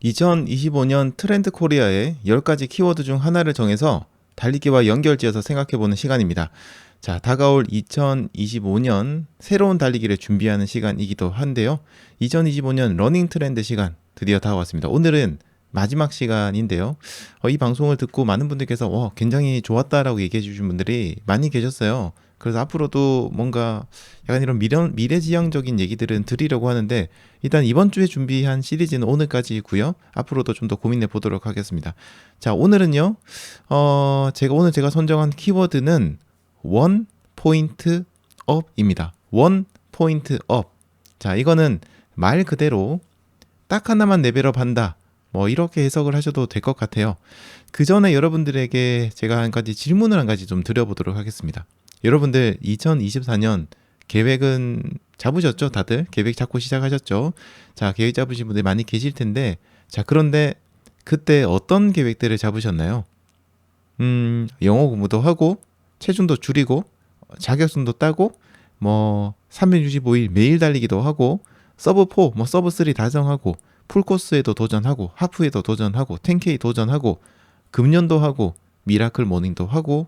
2025년 트렌드 코리아의 10가지 키워드 중 하나를 정해서 달리기와 연결지어서 생각해보는 시간입니다. 자, 다가올 2025년 새로운 달리기를 준비하는 시간이기도 한데요. 2025년 러닝 트렌드 시간 드디어 다가왔습니다. 오늘은 마지막 시간인데요. 이 방송을 듣고 많은 분들께서 굉장히 좋았다라고 얘기해 주신 분들이 많이 계셨어요. 그래서 앞으로도 뭔가 약간 이런 미래지향적인 얘기들은 드리려고 하는데, 일단 이번 주에 준비한 시리즈는 오늘까지고요. 앞으로도 좀 더 고민해 보도록 하겠습니다. 자, 오늘은요. 제가 선정한 키워드는 원 포인트 업입니다. 원 포인트 업. 자, 이거는 말 그대로 딱 하나만 레벨업 한다, 뭐 이렇게 해석을 하셔도 될 것 같아요. 그 전에 여러분들에게 제가 한 가지 질문을 한 가지 좀 드려보도록 하겠습니다. 여러분들 2024년 계획은 잡으셨죠? 다들 계획 잡고 시작하셨죠? 자, 계획 잡으신 분들 많이 계실 텐데, 자, 그런데 그때 어떤 계획들을 잡으셨나요? 영어 공부도 하고, 체중도 줄이고, 자격증도 따고, 뭐 365일 매일 달리기도 하고, 서브 4, 뭐 서브 3 달성하고, 풀코스에도 도전하고, 하프에도 도전하고, 10K 도전하고, 금연도 하고, 미라클 모닝도 하고,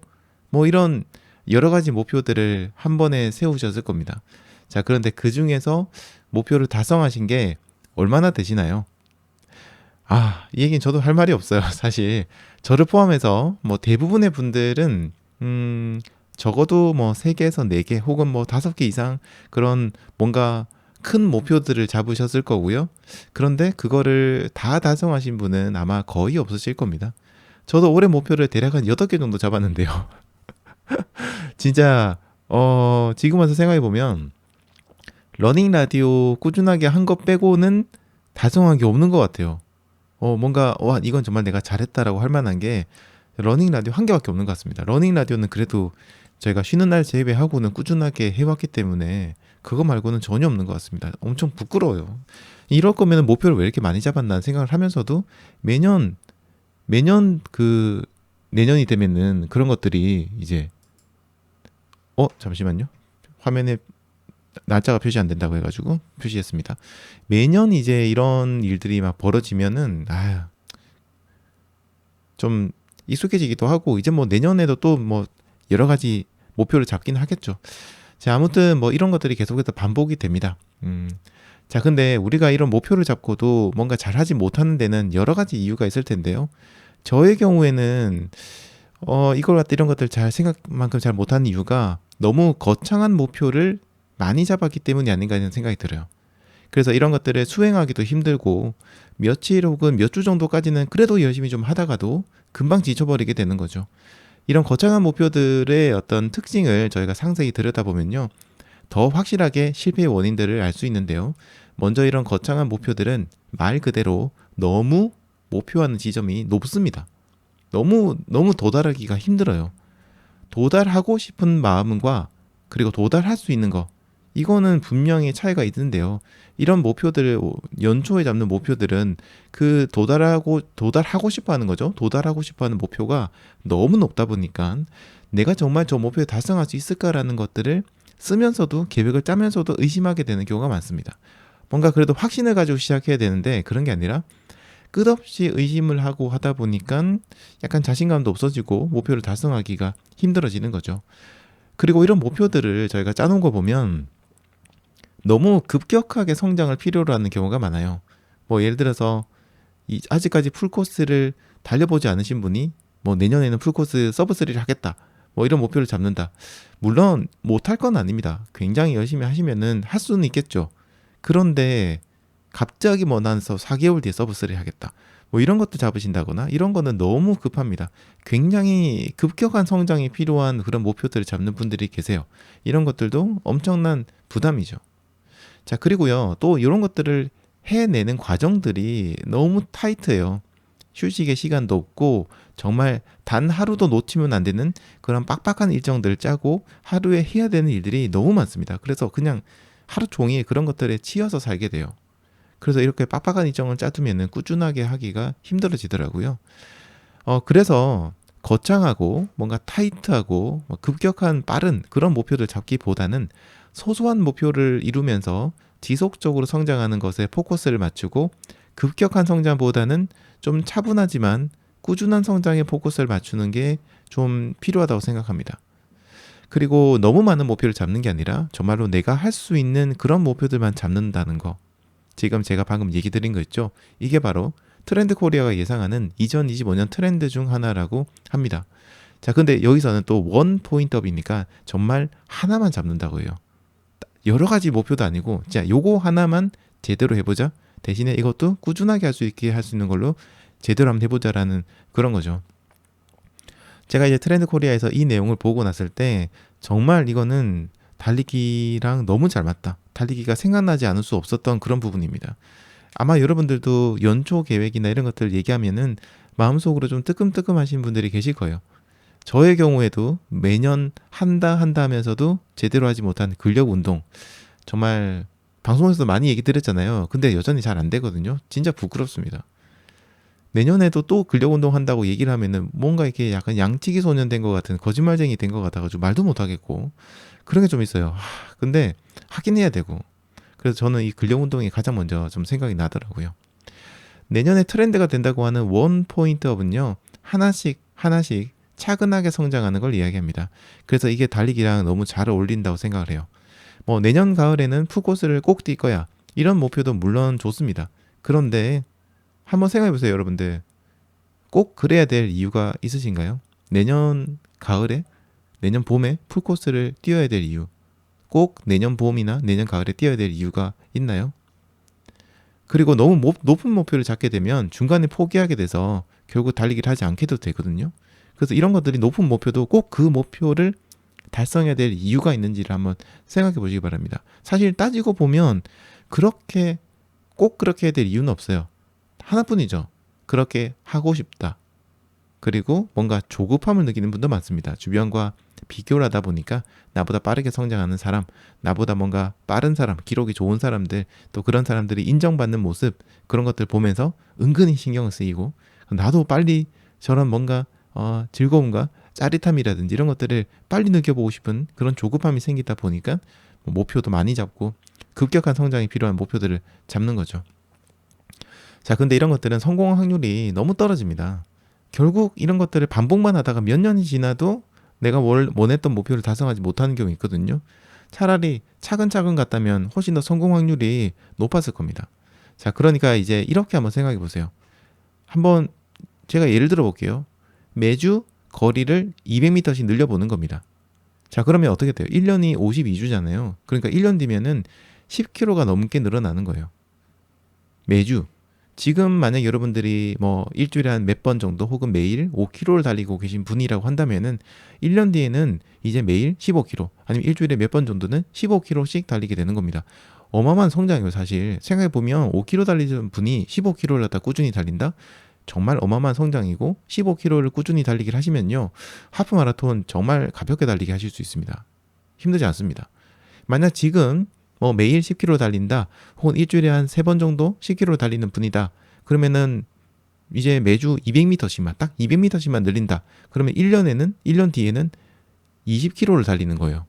뭐 이런 여러 가지 목표들을 한 번에 세우셨을 겁니다. 자, 그런데 그 중에서 목표를 달성하신 게 얼마나 되시나요? 이 얘기는 저도 할 말이 없어요. 사실 저를 포함해서 뭐 대부분의 분들은 적어도 뭐 3개에서 4개 혹은 뭐 5개 이상 그런 뭔가 큰 목표들을 잡으셨을 거고요. 그런데 그거를 다 달성하신 분은 아마 거의 없으실 겁니다. 저도 올해 목표를 대략 한 8개 정도 잡았는데요. 진짜 지금 와서 생각해 보면 러닝 라디오 꾸준하게 한 것 빼고는 달성한 게 없는 것 같아요. 뭔가 이건 정말 내가 잘했다라고 할 만한 게 러닝 라디오 한 개밖에 없는 것 같습니다. 러닝 라디오는 그래도 저희가 쉬는 날 제외하고는 꾸준하게 해왔기 때문에 그거 말고는 전혀 없는 것 같습니다. 엄청 부끄러워요. 이럴 거면 목표를 왜 이렇게 많이 잡았나 생각을 하면서도 매년 그 내년이 되면은 그런 것들이 이제 잠시만요. 화면에 날짜가 표시 안 된다고 해가지고 표시했습니다. 매년 이제 이런 일들이 막 벌어지면은 좀 익숙해지기도 하고, 이제 뭐 내년에도 또 뭐 여러 가지 목표를 잡긴 하겠죠. 자, 아무튼 뭐 이런 것들이 계속해서 반복이 됩니다. 자, 근데 우리가 이런 목표를 잡고도 뭔가 잘하지 못하는 데는 여러 가지 이유가 있을 텐데요. 저의 경우에는 이걸 갖다 이런 것들 잘 생각만큼 잘 못하는 이유가 너무 거창한 목표를 많이 잡았기 때문이 아닌가 하는 생각이 들어요. 그래서 이런 것들을 수행하기도 힘들고 며칠 혹은 몇 주 정도까지는 그래도 열심히 좀 하다가도 금방 지쳐버리게 되는 거죠. 이런 거창한 목표들의 어떤 특징을 저희가 상세히 들여다보면요, 더 확실하게 실패의 원인들을 알 수 있는데요. 먼저 이런 거창한 목표들은 말 그대로 너무 목표하는 지점이 높습니다. 너무 도달하기가 힘들어요. 도달하고 싶은 마음과 그리고 도달할 수 있는 거, 이거는 분명히 차이가 있는데요. 이런 목표들을 연초에 잡는 목표들은 그 도달하고 싶어 하는 거죠. 도달하고 싶어 하는 목표가 너무 높다 보니까 내가 정말 저 목표에 달성할 수 있을까라는 것들을 쓰면서도 계획을 짜면서도 의심하게 되는 경우가 많습니다. 뭔가 그래도 확신을 가지고 시작해야 되는데 그런 게 아니라 끝없이 의심을 하고 하다 보니까 약간 자신감도 없어지고 목표를 달성하기가 힘들어지는 거죠. 그리고 이런 목표들을 저희가 짜놓은 거 보면 너무 급격하게 성장을 필요로 하는 경우가 많아요. 뭐 예를 들어서 아직까지 풀코스를 달려보지 않으신 분이 뭐 내년에는 풀코스 서브 3를 하겠다, 뭐 이런 목표를 잡는다. 물론 못할 건 아닙니다. 굉장히 열심히 하시면은 할 수는 있겠죠. 그런데 갑자기 뭐 난 4개월 뒤에 서브 3 하겠다, 뭐 이런 것도 잡으신다거나 이런 거는 너무 급합니다. 굉장히 급격한 성장이 필요한 그런 목표들을 잡는 분들이 계세요. 이런 것들도 엄청난 부담이죠. 자, 그리고요, 또 이런 것들을 해내는 과정들이 너무 타이트해요. 휴식의 시간도 없고 정말 단 하루도 놓치면 안 되는 그런 빡빡한 일정들을 짜고 하루에 해야 되는 일들이 너무 많습니다. 그래서 그냥 하루 종일 그런 것들에 치여서 살게 돼요. 그래서 이렇게 빡빡한 일정을 짜두면 꾸준하게 하기가 힘들어지더라고요. 그래서 거창하고 뭔가 타이트하고 급격한 빠른 그런 목표를 잡기보다는 소소한 목표를 이루면서 지속적으로 성장하는 것에 포커스를 맞추고 급격한 성장보다는 좀 차분하지만 꾸준한 성장에 포커스를 맞추는 게 좀 필요하다고 생각합니다. 그리고 너무 많은 목표를 잡는 게 아니라 정말로 내가 할 수 있는 그런 목표들만 잡는다는 거. 지금 제가 방금 얘기 드린 거 있죠? 이게 바로 트렌드 코리아가 예상하는 2025년 트렌드 중 하나라고 합니다. 자, 근데 여기서는 또 원 포인트업이니까 정말 하나만 잡는다고 해요. 여러 가지 목표도 아니고, 자, 요거 하나만 제대로 해보자. 대신에 이것도 꾸준하게 할 수 있게 할 수 있는 걸로 제대로 한번 해보자라는 그런 거죠. 제가 이제 트렌드 코리아에서 이 내용을 보고 났을 때 정말 이거는 달리기랑 너무 잘 맞다. 달리기가 생각나지 않을 수 없었던 그런 부분입니다. 아마 여러분들도 연초 계획이나 이런 것들 얘기하면은 마음속으로 좀 뜨끔뜨끔 하신 분들이 계실 거예요. 저의 경우에도 매년 한다 하면서도 제대로 하지 못한 근력 운동, 정말 방송에서도 많이 얘기 드렸잖아요. 근데 여전히 잘 안 되거든요. 진짜 부끄럽습니다. 내년에도 또 근력 운동 한다고 얘기를 하면은 뭔가 이렇게 약간 양치기 소년 된 것 같은 거짓말쟁이 된 것 같아가지고 말도 못 하겠고 그런 게 좀 있어요. 근데 하긴 해야 되고, 그래서 저는 이 근력 운동이 가장 먼저 좀 생각이 나더라고요. 내년에 트렌드가 된다고 하는 원 포인트업은요, 하나씩 차근하게 성장하는 걸 이야기합니다. 그래서 이게 달리기랑 너무 잘 어울린다고 생각을 해요. 뭐 내년 가을에는 풀코스를 꼭 뛸 거야, 이런 목표도 물론 좋습니다. 그런데 한번 생각해 보세요, 여러분들. 꼭 그래야 될 이유가 있으신가요? 내년 가을에, 내년 봄에 풀코스를 뛰어야 될 이유, 꼭 내년 봄이나 내년 가을에 뛰어야 될 이유가 있나요? 그리고 너무 높은 목표를 잡게 되면 중간에 포기하게 돼서 결국 달리기를 하지 않게도 되거든요. 그래서 이런 것들이, 높은 목표도 꼭 그 목표를 달성해야 될 이유가 있는지를 한번 생각해 보시기 바랍니다. 사실 따지고 보면 꼭 그렇게 해야 될 이유는 없어요. 하나뿐이죠. 그렇게 하고 싶다. 그리고 뭔가 조급함을 느끼는 분도 많습니다. 주변과 비교를 하다 보니까 나보다 빠르게 성장하는 사람, 나보다 뭔가 빠른 사람, 기록이 좋은 사람들, 또 그런 사람들이 인정받는 모습, 그런 것들 보면서 은근히 신경을 쓰이고, 나도 빨리 저런 뭔가 즐거움과 짜릿함이라든지 이런 것들을 빨리 느껴보고 싶은 그런 조급함이 생기다 보니까 목표도 많이 잡고 급격한 성장이 필요한 목표들을 잡는 거죠. 자, 근데 이런 것들은 성공 확률이 너무 떨어집니다. 결국 이런 것들을 반복만 하다가 몇 년이 지나도 내가 원했던 목표를 달성하지 못하는 경우 있거든요. 차라리 차근차근 갔다면 훨씬 더 성공 확률이 높았을 겁니다. 자, 그러니까 이제 이렇게 한번 생각해 보세요. 한번 제가 예를 들어 볼게요. 매주 거리를 200m씩 늘려보는 겁니다. 자, 그러면 어떻게 돼요? 1년이 52주잖아요. 그러니까 1년 뒤면은 10km가 넘게 늘어나는 거예요. 매주. 지금 만약 여러분들이 뭐 일주일에 한 몇 번 정도 혹은 매일 5km를 달리고 계신 분이라고 한다면은 1년 뒤에는 이제 매일 15km, 아니면 일주일에 몇 번 정도는 15km씩 달리게 되는 겁니다. 어마어마한 성장이에요. 사실 생각해보면 5km 달리는 분이 15km를 갖다 꾸준히 달린다? 정말 어마어마한 성장이고, 15km를 꾸준히 달리기를 하시면요, 하프 마라톤 정말 가볍게 달리게 하실 수 있습니다. 힘들지 않습니다. 만약 지금 뭐 매일 10km 달린다, 혹은 일주일에 한 3번 정도 10km 달리는 분이다, 그러면은 이제 매주 200m씩만, 딱 200m씩만 늘린다. 그러면 1년 뒤에는 20km를 달리는 거예요.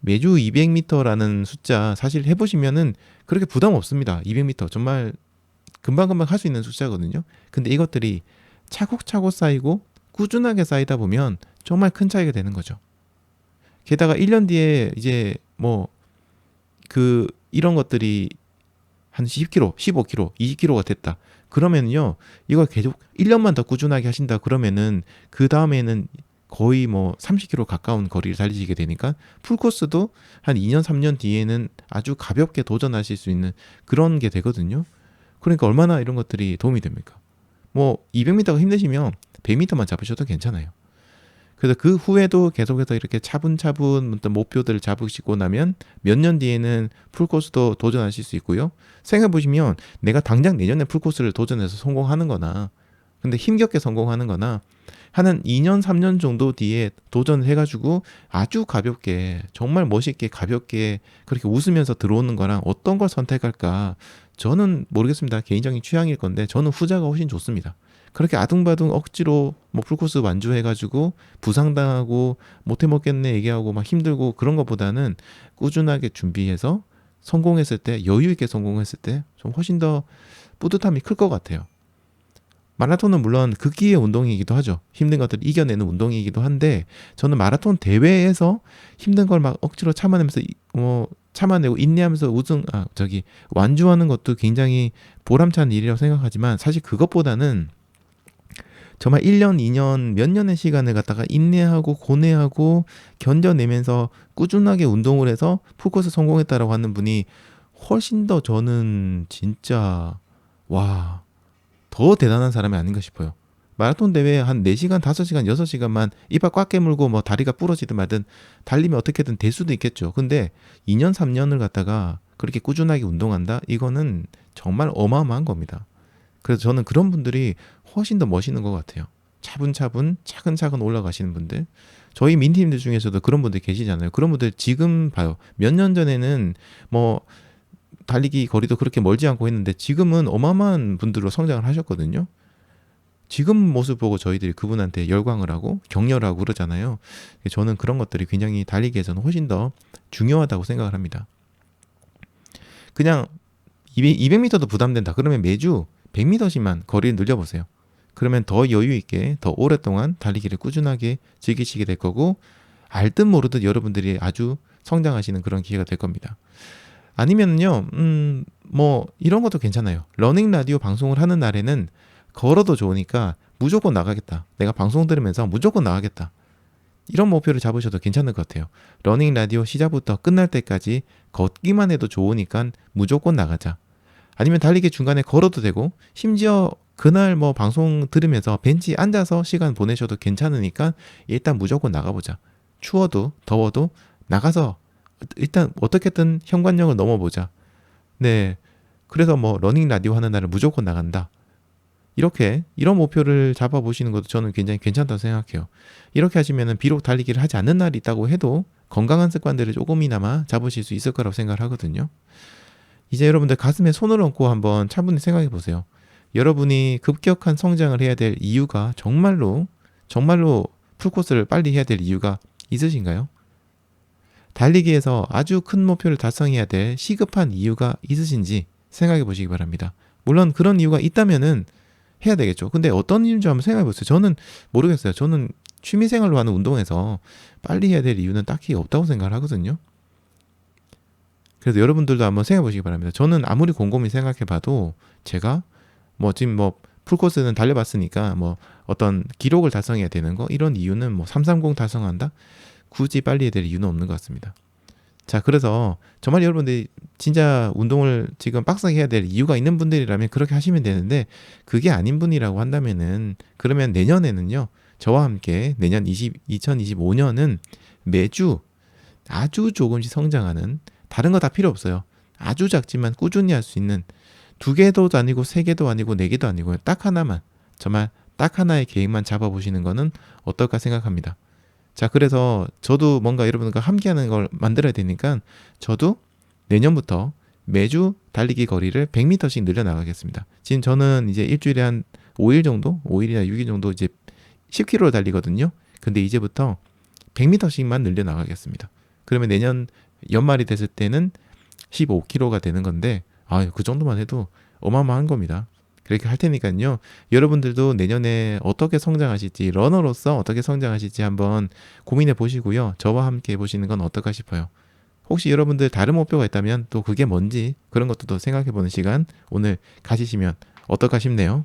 매주 200m라는 숫자 사실 해보시면은 그렇게 부담 없습니다. 200m 정말 금방금방 할 수 있는 숫자거든요. 근데 이것들이 차곡차곡 쌓이고 꾸준하게 쌓이다 보면 정말 큰 차이가 되는 거죠. 게다가 1년 뒤에 이제 뭐 이런 것들이 한 10km, 15km, 20km가 됐다. 그러면요, 이걸 계속 1년만 더 꾸준하게 하신다 그러면은 그 다음에는 거의 뭐 30km 가까운 거리를 달리시게 되니까 풀코스도 한 2년, 3년 뒤에는 아주 가볍게 도전하실 수 있는 그런 게 되거든요. 그러니까 얼마나 이런 것들이 도움이 됩니까? 뭐 200m가 힘드시면 100m만 잡으셔도 괜찮아요. 그래서 그 후에도 계속해서 이렇게 차분차분 어떤 목표들을 잡으시고 나면 몇 년 뒤에는 풀코스도 도전하실 수 있고요. 생각해보시면 내가 당장 내년에 풀코스를 도전해서 성공하는 거나, 근데 힘겹게 성공하는 거나, 한 2년, 3년 정도 뒤에 도전을 해가지고 아주 가볍게, 정말 멋있게 가볍게 그렇게 웃으면서 들어오는 거랑 어떤 걸 선택할까? 저는 모르겠습니다. 개인적인 취향일 건데 저는 후자가 훨씬 좋습니다. 그렇게 아둥바둥 억지로 뭐 풀코스 완주해가지고 부상당하고 못해 먹겠네 얘기하고 막 힘들고 그런 것보다는 꾸준하게 준비해서 성공했을 때, 여유 있게 성공했을 때 좀 훨씬 더 뿌듯함이 클 것 같아요. 마라톤은 물론 극기의 운동이기도 하죠. 힘든 것들을 이겨내는 운동이기도 한데 저는 마라톤 대회에서 힘든 걸 막 억지로 참아내면서 참아내고 인내하면서 완주하는 것도 굉장히 보람찬 일이라고 생각하지만 사실 그것보다는 정말 1년, 2년, 몇 년의 시간을 갖다가 인내하고 고뇌하고 견뎌내면서 꾸준하게 운동을 해서 풀코스 성공했다라고 하는 분이 훨씬 더 저는 진짜 와, 더 대단한 사람이 아닌가 싶어요. 마라톤 대회 한 4시간, 5시간, 6시간만 이빨 꽉 깨물고 뭐 다리가 부러지든 말든 달리면 어떻게든 될 수도 있겠죠. 근데 2년, 3년을 갖다가 그렇게 꾸준하게 운동한다? 이거는 정말 어마어마한 겁니다. 그래서 저는 그런 분들이 훨씬 더 멋있는 것 같아요. 차분차분 차근차근 올라가시는 분들. 저희 민팀들 중에서도 그런 분들 계시잖아요. 그런 분들 지금 봐요. 몇 년 전에는 뭐 달리기 거리도 그렇게 멀지 않고 했는데 지금은 어마어마한 분들로 성장을 하셨거든요. 지금 모습 보고 저희들이 그분한테 열광을 하고 격려를 하고 그러잖아요. 저는 그런 것들이 굉장히 달리기에서는 훨씬 더 중요하다고 생각을 합니다. 그냥 200m도 부담된다. 그러면 매주 100m씩만 거리를 늘려보세요. 그러면 더 여유 있게 더 오랫동안 달리기를 꾸준하게 즐기시게 될 거고 알듯 모르듯 여러분들이 아주 성장하시는 그런 기회가 될 겁니다. 아니면요, 뭐 이런 것도 괜찮아요. 러닝 라디오 방송을 하는 날에는 걸어도 좋으니까 무조건 나가겠다. 내가 방송 들으면서 무조건 나가겠다. 이런 목표를 잡으셔도 괜찮을 것 같아요. 러닝 라디오 시작부터 끝날 때까지 걷기만 해도 좋으니까 무조건 나가자. 아니면 달리기 중간에 걸어도 되고 심지어 그날 뭐 방송 들으면서 벤치에 앉아서 시간 보내셔도 괜찮으니까 일단 무조건 나가보자. 추워도 더워도 나가서 일단 어떻게든 현관역을 넘어보자. 네. 그래서 뭐 러닝 라디오 하는 날은 무조건 나간다. 이런 목표를 잡아보시는 것도 저는 굉장히 괜찮다고 생각해요. 이렇게 하시면은 비록 달리기를 하지 않는 날이 있다고 해도 건강한 습관들을 조금이나마 잡으실 수 있을 거라고 생각을 하거든요. 이제 여러분들 가슴에 손을 얹고 한번 차분히 생각해 보세요. 여러분이 급격한 성장을 해야 될 이유가 정말로 풀코스를 빨리 해야 될 이유가 있으신가요? 달리기에서 아주 큰 목표를 달성해야 될 시급한 이유가 있으신지 생각해 보시기 바랍니다. 물론 그런 이유가 있다면은 해야 되겠죠. 근데 어떤 이유인지 한번 생각해 보세요. 저는 모르겠어요. 저는 취미생활로 하는 운동에서 빨리 해야 될 이유는 딱히 없다고 생각을 하거든요. 그래서 여러분들도 한번 생각해 보시기 바랍니다. 저는 아무리 곰곰이 생각해 봐도 제가 지금 풀코스는 달려봤으니까 어떤 기록을 달성해야 되는 거 이런 이유는 330 달성한다? 굳이 빨리 해야 될 이유는 없는 것 같습니다. 자, 그래서 정말 여러분들이 진짜 운동을 지금 빡세게 해야 될 이유가 있는 분들이라면 그렇게 하시면 되는데 그게 아닌 분이라고 한다면은 그러면 내년에는요. 저와 함께 내년 2025년은 매주 아주 조금씩 성장하는 다른 거 다 필요 없어요. 아주 작지만 꾸준히 할 수 있는 2개도 아니고 3개도 아니고 4개도 아니고 딱 하나만 정말 딱 하나의 계획만 잡아보시는 거는 어떨까 생각합니다. 자, 그래서 저도 뭔가 여러분과 함께하는 걸 만들어야 되니까 저도 내년부터 매주 달리기 거리를 100m씩 늘려나가겠습니다. 지금 저는 이제 일주일에 한 5일 정도, 5일이나 6일 정도 이제 10km를 달리거든요. 근데 이제부터 100m씩만 늘려나가겠습니다. 그러면 내년 연말이 됐을 때는 15km가 되는 건데, 그 정도만 해도 어마어마한 겁니다. 그렇게 할 테니까요. 여러분들도 내년에 어떻게 성장하실지, 러너로서 어떻게 성장하실지 한번 고민해 보시고요. 저와 함께 해보시는 건 어떨까 싶어요. 혹시 여러분들 다른 목표가 있다면 또 그게 뭔지 그런 것도 생각해 보는 시간 오늘 가지시면 어떨까 싶네요.